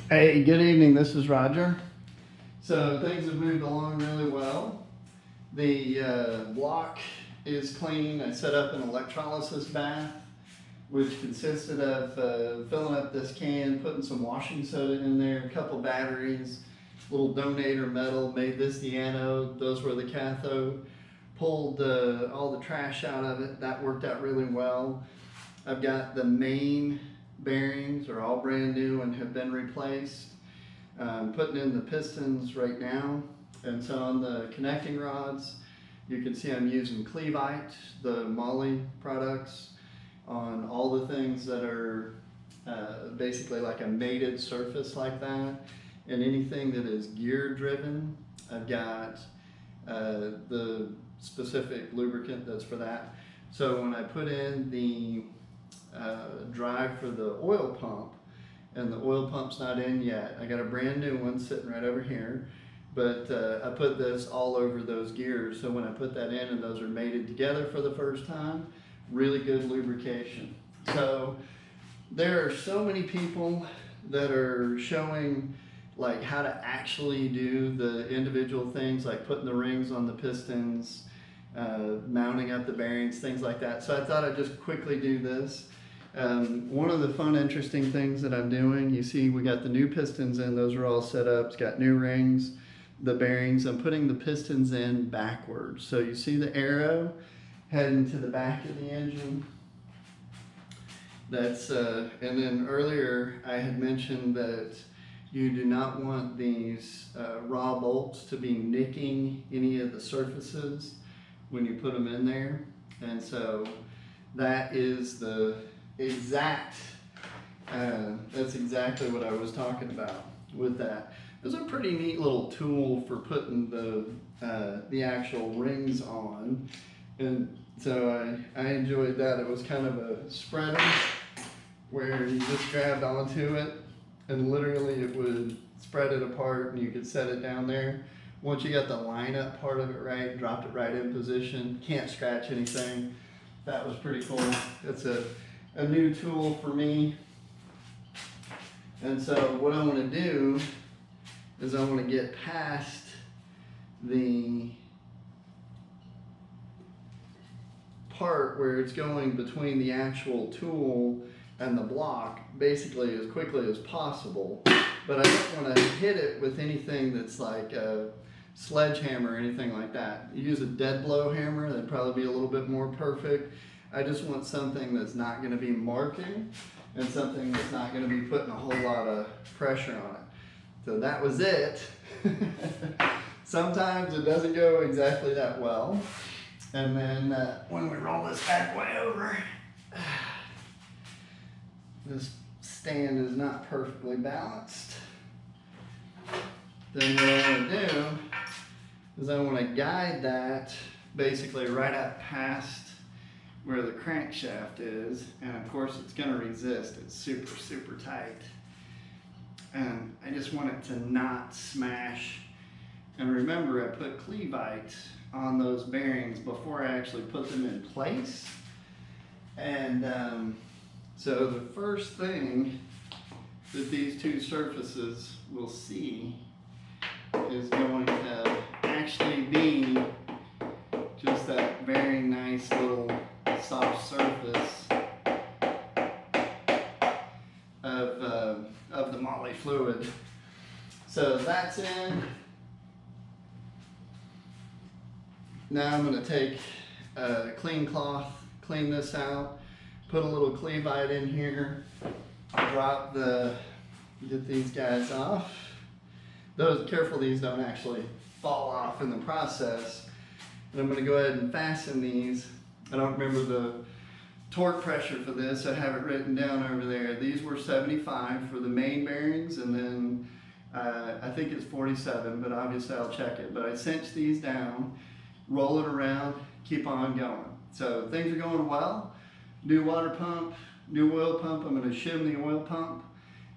Hey, good evening. This is Roger. So things have moved along really well. The block is clean. I set up an electrolysis bath, which consisted of filling up this can, putting some washing soda in there, a couple batteries, little donator metal, made this the anode, those were the cathode. Pulled all the trash out of it. That worked out really well. I've got the main bearings are all brand new and have been replaced. Putting in the pistons right now, and so on the connecting rods you can see I'm using Clevite, the mahle products, on all the things that are basically like a mated surface like that, and anything that is gear driven I've got the specific lubricant that's for that. So when I put in the drive for the oil pump, and the oil pump's not in yet, I got a brand new one sitting right over here, but I put this all over those gears, so when I put that in and those are mated together for the first time, really good lubrication. So there are so many people that are showing like how to actually do the individual things, like putting the rings on the pistons, mounting up the bearings, things like that. So I thought I'd just quickly do this. One of the fun, interesting things that I'm doing, you see we got the new pistons in, those are all set up, it's got new rings, the bearings. I'm putting the pistons in backwards. So you see the arrow heading to the back of the engine. That's, and then earlier I had mentioned that you do not want these raw bolts to be nicking any of the surfaces when you put them in there. And so that is the exact, that's exactly what I was talking about with that. It's a pretty neat little tool for putting the actual rings on, and so I enjoyed that. It was kind of a spreader where you just grabbed onto it and literally it would spread it apart and you could set it down there. Once you got the lineup part of it right, dropped it right in position, can't scratch anything. That was pretty cool. It's a new tool for me. And so what I want to do is I want to get past the part where it's going between the actual tool and the block basically as quickly as possible, but I don't want to hit it with anything that's like a sledgehammer or anything like that. You use a dead blow hammer, that'd probably be a little bit more perfect. I just want something that's not going to be marking and something that's not going to be putting a whole lot of pressure on it. So that was it. Sometimes it doesn't go exactly that well. And then when we roll this back way over, this stand is not perfectly balanced. Then what I want to do is I want to guide that basically right up past where the crankshaft is, and of course it's going to resist. It's super, super tight. And I just want it to not smash. And remember, I put Clevite on those bearings before I actually put them in place. And so the first thing that these two surfaces will see is going to actually be just that very nice little soft surface of the mahle fluid. So that's in. Now I'm going to take a clean cloth, clean this out, put a little Clevite in here, get these guys off. Careful these don't actually fall off in the process. And I'm going to go ahead and fasten these. I don't remember the torque pressure for this. I have it written down over there. These were 75 for the main bearings, and then I think it's 47, but obviously I'll check it. But I cinch these down, roll it around, keep on going. So things are going well. New water pump, new oil pump. I'm going to shim the oil pump.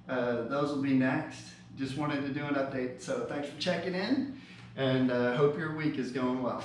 Those will be next. Just wanted to do an update. So thanks for checking in, and hope your week is going well.